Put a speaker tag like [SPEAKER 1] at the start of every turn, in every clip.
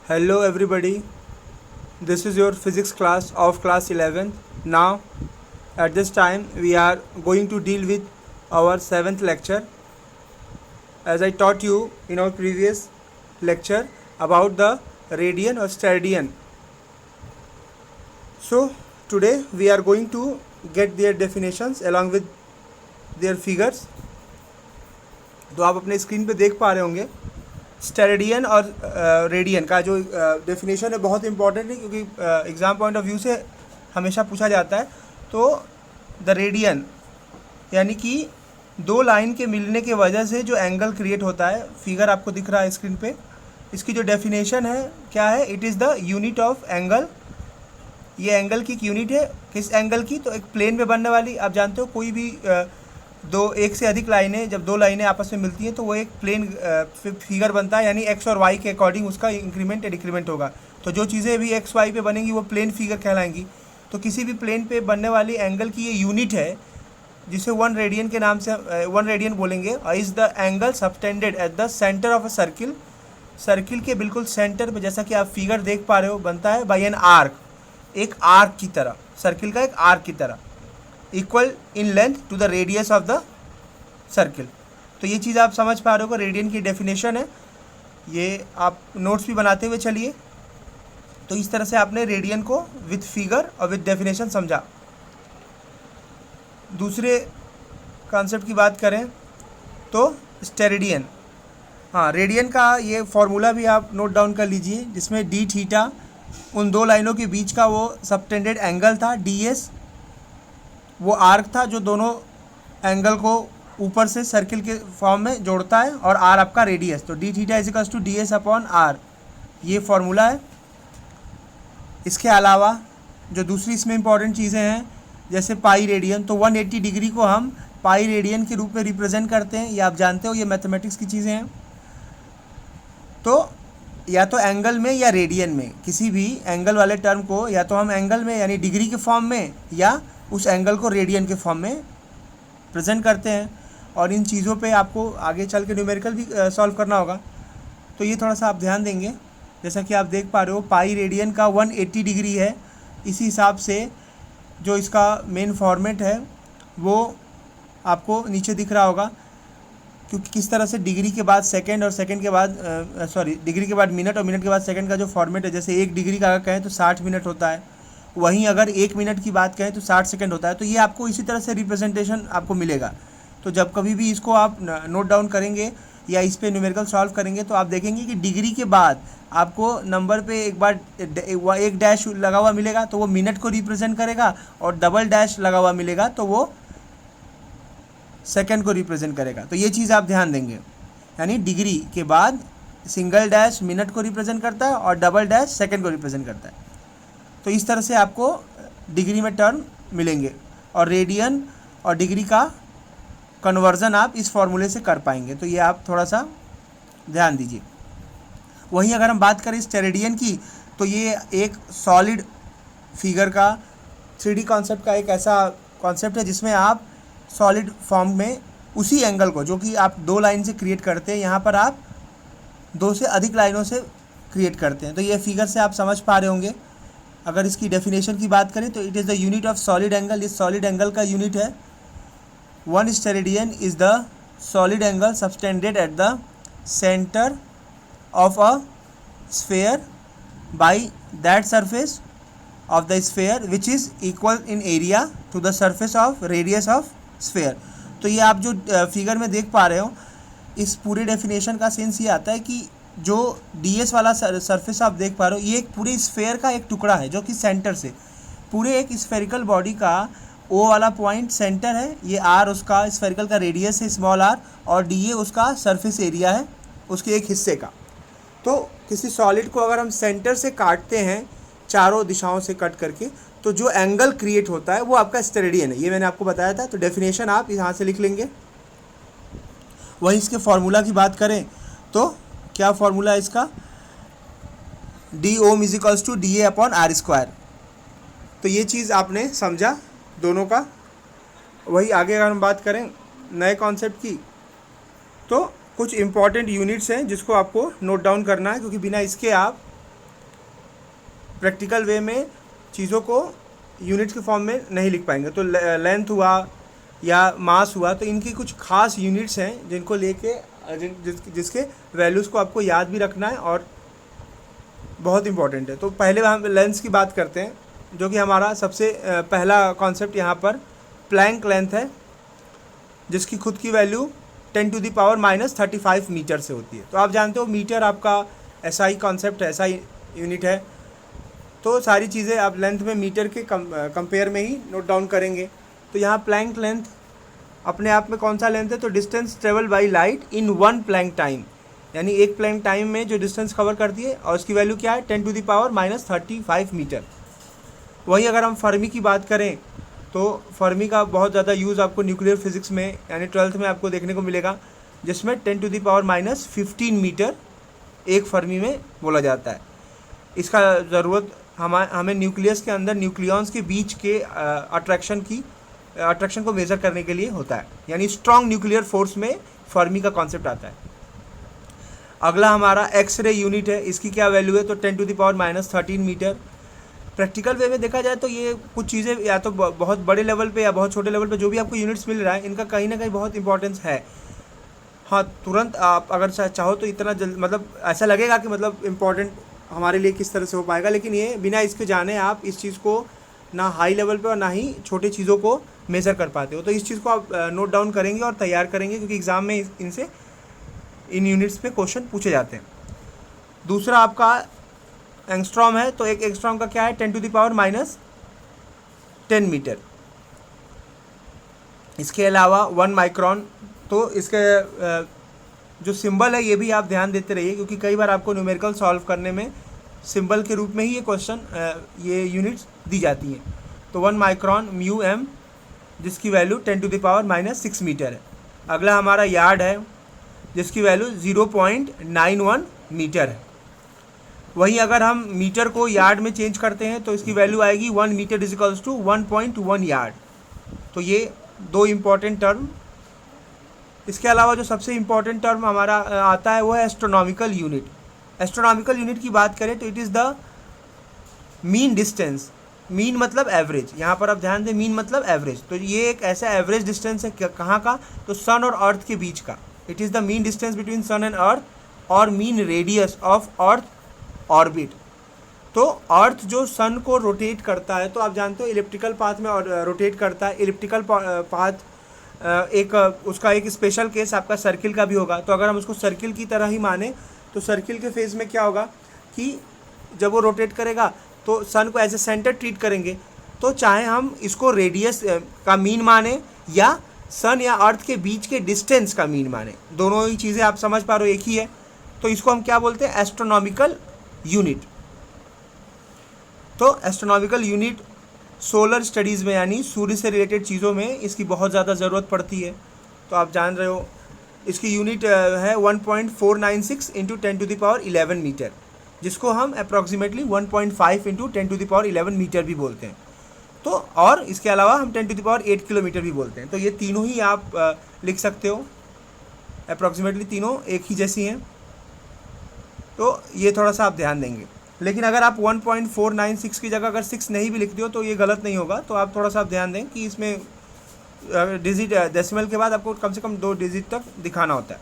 [SPEAKER 1] Hello everybody, this is your physics class of class 11th. Now at this time we are going to deal with our 7th lecture. As I taught you in our previous lecture about the radian or steradian. So today we are going to get their definitions along with their figures. तो आप अपने screen पे देख पा रहे होंगे steradian और radian का जो डेफिनेशन है बहुत इंपॉर्टेंट है, क्योंकि एग्ज़ाम पॉइंट ऑफ व्यू से हमेशा पूछा जाता है। तो द रेडियन यानी कि दो लाइन के मिलने के वजह से जो एंगल क्रिएट होता है, फिगर आपको दिख रहा है स्क्रीन पे, इसकी जो डेफिनेशन है क्या है, it is the unit of angle. ये एंगल की एक यूनिट है, किस एंगल की, तो एक प्लेन में बनने वाली। आप जानते हो कोई भी एक से अधिक लाइनें, जब दो लाइनें आपस में मिलती हैं तो वो एक प्लेन फिगर बनता है, यानी एक्स और वाई के अकॉर्डिंग उसका इंक्रीमेंट या डिक्रीमेंट होगा। तो जो चीज़ें भी एक्स वाई पे बनेंगी वो प्लेन फिगर कहलाएंगी। तो किसी भी प्लेन पे बनने वाली एंगल की ये यूनिट है जिसे 1 रेडियन के नाम से 1 रेडियन बोलेंगे। Is the angle subtended at the centre of a circle, circle के बिल्कुल सेंटर पे, जैसा कि आप फिगर देख पा रहे हो, बनता है बाई एन आर्क, एक आर्क की तरह, सर्किल का एक आर्क की तरह, equal in length to the radius of the circle. तो ये चीज़ आप समझ पा रहे हो, रेडियन की डेफिनेशन है, ये आप नोट्स भी बनाते हुए चलिए। तो इस तरह से आपने रेडियन को विद फिगर और विद डेफिनेशन समझा। दूसरे कॉन्सेप्ट की बात करें तो स्टेरेडियन, हाँ, रेडियन का ये फॉर्मूला भी आप नोट डाउन कर लीजिए, जिसमें डी थीटा उन दो लाइनों के बीच का वो सबटेंडेड एंगल था, डी एस वो आर्क था जो दोनों एंगल को ऊपर से सर्किल के फॉर्म में जोड़ता है, और आर आपका रेडियस। तो D theta is equals to D S upon R, ये फॉर्मूला है। इसके अलावा जो दूसरी इसमें इंपॉर्टेंट चीज़ें हैं, जैसे पाई रेडियन, तो 180 डिग्री को हम पाई रेडियन के रूप में रिप्रेजेंट करते हैं, ये आप जानते हो, ये मैथमेटिक्स की चीज़ें हैं। तो या तो एंगल में या रेडियन में, किसी भी एंगल वाले टर्म को या तो हम एंगल में यानी डिग्री के फॉर्म में, या उस एंगल को रेडियन के फॉर्म में प्रेजेंट करते हैं। और इन चीज़ों पे आपको आगे चल के न्यूमेरिकल भी सॉल्व करना होगा, तो ये थोड़ा सा आप ध्यान देंगे। जैसा कि आप देख पा रहे हो, पाई रेडियन का 180 डिग्री है। इसी हिसाब से जो इसका मेन फॉर्मेट है वो आपको नीचे दिख रहा होगा, क्योंकि किस तरह से डिग्री के बाद सेकंड और सेकंड के बाद डिग्री के बाद मिनट और मिनट के बाद सेकंड का जो फॉर्मेट है, जैसे 1 डिग्री का अगर कहें तो 60 मिनट होता है, वहीं अगर 1 मिनट की बात कहें तो 60 सेकंड होता है। तो ये आपको इसी तरह से रिप्रेजेंटेशन आपको मिलेगा। तो जब कभी भी इसको आप नोट डाउन करेंगे या इस पे न्यूमेरिकल सॉल्व करेंगे तो आप देखेंगे कि डिग्री के बाद आपको नंबर पे एक बार एक डैश लगा हुआ मिलेगा तो वो मिनट को रिप्रेजेंट करेगा, और डबल डैश लगा हुआ मिलेगा तो वो सेकंड को रिप्रेजेंट करेगा। तो ये चीज़ आप ध्यान देंगे, यानी डिग्री के बाद सिंगल डैश मिनट को रिप्रेजेंट करता है और डबल डैश सेकंड को रिप्रेजेंट करता है। तो इस तरह से आपको डिग्री में टर्म मिलेंगे, और रेडियन और डिग्री का कन्वर्जन आप इस फॉर्मूले से कर पाएंगे। तो ये आप थोड़ा सा ध्यान दीजिए। वहीं अगर हम बात करें स्टेरेडियन की, तो ये एक सॉलिड फिगर का 3D कॉन्सेप्ट का एक ऐसा कॉन्सेप्ट है जिसमें आप सॉलिड फॉर्म में उसी एंगल को, जो कि आप दो लाइन से क्रिएट करते हैं, यहाँ पर आप दो से अधिक लाइनों से क्रिएट करते हैं। तो ये फिगर से आप समझ पा रहे होंगे। अगर इसकी डेफिनेशन की बात करें तो it is the unit of solid angle, ये सॉलिड एंगल का यूनिट है। 1 steradian is the solid angle subtended at the centre of a sphere by that surface of the sphere which is equal in area to the surface of radius of sphere। तो ये आप जो figure में देख पा रहे हो, इस पूरे डेफिनेशन का सेंस ये आता है कि जो ds वाला सरफेस आप देख पा रहे हो, ये एक पूरे स्फेयर का एक टुकड़ा है, जो कि सेंटर से पूरे एक स्फेरिकल बॉडी का O वाला पॉइंट सेंटर है, ये R उसका स्फेरिकल का रेडियस है स्मॉल r, और dA उसका सरफेस एरिया है उसके एक हिस्से का। तो किसी सॉलिड को अगर हम सेंटर से काटते हैं, चारों दिशाओं से कट करके, तो जो एंगल क्रिएट होता है वो आपका स्टेरेडियन है, ये मैंने आपको बताया था। तो डेफिनेशन आप यहाँ से लिख लेंगे। वहीं इसके फार्मूला की बात करें तो क्या फार्मूला है इसका, D omega is equals to D A upon R square. तो ये चीज़ आपने समझा दोनों का। वही आगे अगर हम बात करें नए कॉन्सेप्ट की, तो कुछ इम्पॉर्टेंट यूनिट्स हैं जिसको आपको नोट डाउन करना है, क्योंकि बिना इसके आप प्रैक्टिकल वे में चीज़ों को यूनिट्स के फॉर्म में नहीं लिख पाएंगे। तो लेंथ हुआ या मास हुआ, तो इनकी कुछ खास यूनिट्स हैं जिनको लेके जिसके वैल्यूज़ को आपको याद भी रखना है और बहुत इंपॉर्टेंट है। तो पहले हम लेंथ की बात करते हैं, जो कि हमारा सबसे पहला कॉन्सेप्ट यहाँ पर प्लैंक लेंथ है, जिसकी खुद की वैल्यू 10⁻⁻35 मीटर से होती है। तो आप जानते हो मीटर आपका SI कॉन्सेप्ट है, SI यूनिट है। तो सारी चीज़ें आप लेंथ में मीटर के कंपेयर में ही नोट डाउन करेंगे। तो यहाँ प्लैंक लेंथ अपने आप में कौन सा लेंथ है, तो distance travel by light in 1 Planck time, यानी एक प्लैंक टाइम में जो डिस्टेंस कवर करती है, और उसकी वैल्यू क्या है 10⁻⁻35 मीटर। वहीं अगर हम फर्मी की बात करें तो फर्मी का बहुत ज़्यादा यूज़ आपको न्यूक्लियर फिजिक्स में यानी 12th में आपको देखने को मिलेगा, जिसमें 10⁻⁻15 मीटर एक फर्मी में बोला जाता है। इसका ज़रूरत हमें न्यूक्लियस के अंदर न्यूक्लियॉन्स के बीच के अट्रैक्शन को मेज़र करने के लिए होता है, यानी स्ट्रॉन्ग न्यूक्लियर फोर्स में फर्मी का कॉन्सेप्ट आता है। अगला हमारा एक्सरे यूनिट है, इसकी क्या वैल्यू है, तो 10⁻⁻13 मीटर। प्रैक्टिकल वे में देखा जाए तो ये कुछ चीज़ें या तो बहुत बड़े लेवल पे या बहुत छोटे लेवल पे जो भी आपको यूनिट्स मिल रहा है, इनका कहीं ना कहीं बहुत इंपॉर्टेंस है। हाँ, तुरंत आप अगर चाहो तो इतना जल्द मतलब ऐसा लगेगा कि मतलब इम्पॉर्टेंट हमारे लिए किस तरह से हो पाएगा, लेकिन ये बिना इसके जाने आप इस चीज़ को ना हाई लेवल पे और ना ही छोटे चीज़ों को मेज़र कर पाते हो। तो इस चीज़ को आप नोट डाउन करेंगे और तैयार करेंगे, क्योंकि एग्ज़ाम में इनसे इन यूनिट्स पे क्वेश्चन पूछे जाते हैं। दूसरा आपका एंगस्ट्रॉम है, तो एक एंगस्ट्रॉम का क्या है 10⁻10 मीटर। इसके अलावा 1 माइक्रोन, तो इसके जो सिंबल है ये भी आप ध्यान देते रहिए, क्योंकि कई बार आपको न्यूमेरिकल सॉल्व करने में सिंबल के रूप में ही ये क्वेश्चन ये यूनिट्स दी जाती हैं। तो 1 माइक्रोन μm, जिसकी वैल्यू 10⁻⁻6 मीटर है। अगला हमारा यार्ड है, जिसकी वैल्यू 0.91 मीटर है। वहीं अगर हम मीटर को यार्ड में चेंज करते हैं तो इसकी वैल्यू आएगी 1 metre is equals to 1.1 yard. तो ये दो इम्पॉर्टेंट टर्म। इसके अलावा जो सबसे इम्पॉर्टेंट टर्म हमारा आता है वो है एस्ट्रोनॉमिकल यूनिट। एस्ट्रोनॉमिकल यूनिट की बात करें तो it is the mean distance. Mean मतलब एवरेज, यहाँ पर आप ध्यान दें, मीन मतलब एवरेज। तो ये एक ऐसा एवरेज डिस्टेंस है कहाँ का, तो सन और अर्थ के बीच का। It is the mean distance between sun and earth और mean radius of earth orbit. तो अर्थ जो सन को रोटेट करता है, तो आप जानते हो इलिप्टिकल पाथ में रोटेट करता है। इलिप्टिकल पाथ एक उसका एक स्पेशल केस आपका सर्किल का भी होगा। तो अगर हम उसको सर्किल की तरह ही माने तो सर्किल के फेज़ में क्या होगा कि जब वो रोटेट करेगा तो सन को एज ए सेंटर ट्रीट करेंगे। तो चाहे हम इसको रेडियस का मीन माने या सन या अर्थ के बीच के डिस्टेंस का मीन माने, दोनों ही चीज़ें आप समझ पा रहे हो एक ही है। तो इसको हम क्या बोलते हैं, एस्ट्रोनॉमिकल यूनिट। तो एस्ट्रोनॉमिकल यूनिट सोलर स्टडीज़ में यानी सूर्य से रिलेटेड चीज़ों में इसकी बहुत ज़्यादा ज़रूरत पड़ती है। तो आप जान रहे हो इसकी यूनिट है 1.496 इंटू 10⁻11 मीटर, जिसको हम अप्रॉक्सीमेटली 1.5 इंटू 10⁻11 मीटर भी बोलते हैं। तो और इसके अलावा हम 10⁸ किलोमीटर भी बोलते हैं। तो ये तीनों ही आप लिख सकते हो, अप्रॉक्सीमेटली तीनों एक ही जैसी हैं। तो ये थोड़ा सा आप ध्यान देंगे। लेकिन अगर आप 1.496 की जगह अगर 6 नहीं भी लिखते हो तो ये गलत नहीं होगा। तो आप थोड़ा सा आप ध्यान दें कि इसमें डिजिट डेसिमल के बाद आपको कम से कम 2 डिजिट तक दिखाना होता है।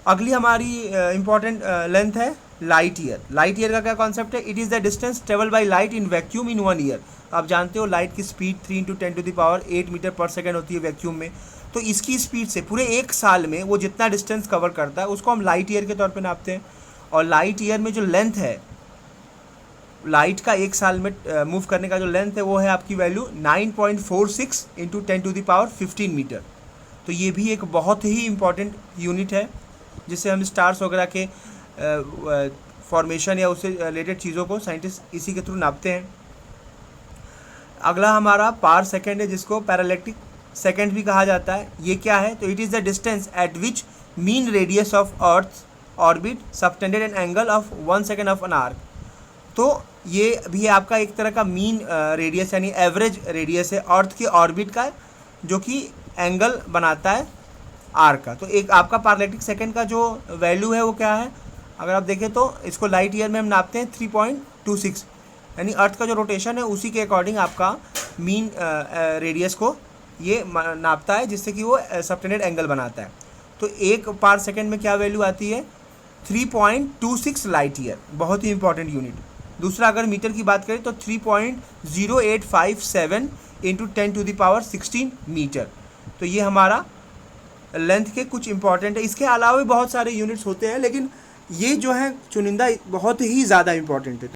[SPEAKER 1] अगली हमारी इम्पॉर्टेंट लेंथ है लाइट ईयर। लाइट ईयर का क्या कॉन्सेप्ट है, it is the distance travel by light in vacuum in 1 year. आप जानते हो लाइट की स्पीड 3 × 10⁸ मीटर पर सेकेंड होती है वैक्यूम में। तो इसकी स्पीड से पूरे एक साल में वो जितना डिस्टेंस कवर करता है उसको हम लाइट ईयर के तौर पे नापते हैं। और लाइट ईयर में जो लेंथ है, लाइट का एक साल में मूव करने का जो लेंथ है वो है आपकी वैल्यू 9.46 इंटू 10⁻15 मीटर। तो ये भी एक बहुत ही इम्पॉर्टेंट यूनिट है, जिससे हम स्टार्स वगैरह के फॉर्मेशन या उससे रिलेटेड चीज़ों को साइंटिस्ट इसी के थ्रू नापते हैं। अगला हमारा पार सेकेंड है, जिसको पैरालैक्टिक सेकेंड भी कहा जाता है। ये क्या है, तो it is the distance eight which mean radius of earth orbit subtended an angle of 1 second of an arc. तो ये भी आपका एक तरह का मीन रेडियस यानी एवरेज रेडियस है अर्थ के ऑर्बिट का, जो कि एंगल बनाता है आर्क का। तो एक आपका पैरालैक्टिक सेकेंड का जो वैल्यू है वो क्या है, अगर आप देखें तो इसको लाइट ईयर में हम नापते हैं 3.26, यानी अर्थ का जो रोटेशन है उसी के अकॉर्डिंग आपका मीन रेडियस को ये नापता है, जिससे कि वो सबटेंडेड एंगल बनाता है। तो 1 पार सेकेंड में क्या वैल्यू आती है, 3.26 लाइट ईयर, बहुत ही इंपॉर्टेंट यूनिट। दूसरा अगर मीटर की बात करें तो 3.0857 इंटू 10⁻16 मीटर। तो ये हमारा लेंथ के कुछ इंपॉर्टेंट है। इसके अलावा भी बहुत सारे यूनिट्स होते हैं, लेकिन ये जो है चुनिंदा बहुत ही ज़्यादा इंपॉर्टेंट है।